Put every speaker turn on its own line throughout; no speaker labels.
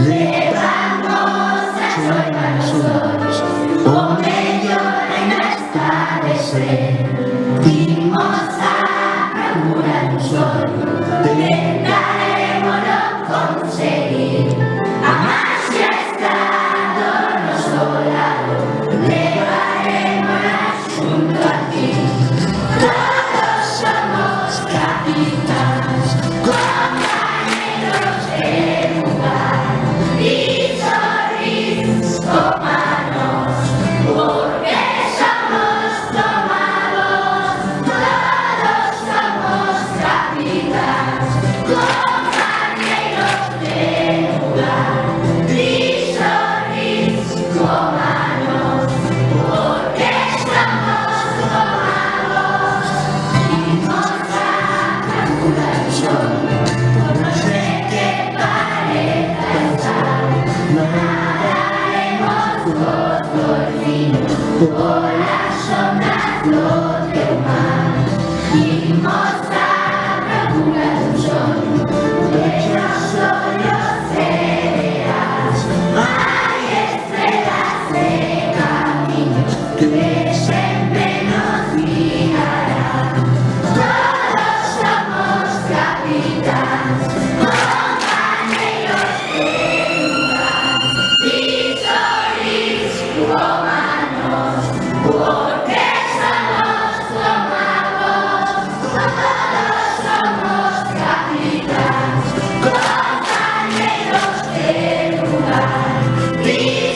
vamos a soñarnos, con ello en esclarecer, dimos a procurar un sueño, intentaremos conseguir, jamás ya estando nuestro lado, llevaremos junto a ti. Todos somos capitanes, compañeros de lugar, y sonris humanos, porque somos tomados. Todos somos capitanes, compañeros de lugar, y sonris humanos, porque somos tomados. Dimos a calcular el sol, por no sé qué parezca estar, nadaremos por dolfines, por las ondas del mar. Dimos a calcular el sol, de los sueños cereales, hay estrellas de caminos que siempre nos guiarán. Todos somos capitanes, compañeros de lugar, y sonris humanos, porque somos tomados. Todos somos capitanes, compañeros de lugar, y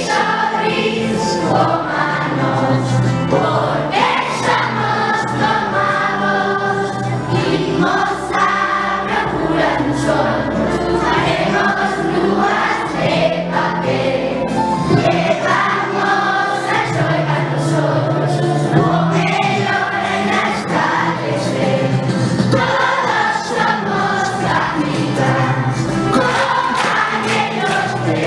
sonris humanos, porque somos tomados. Dimos a procurar un sol, haremos luas de papel, llevamos al sol a nosotros, con el oro en esclarecer. Todos somos capitanes, compañeros de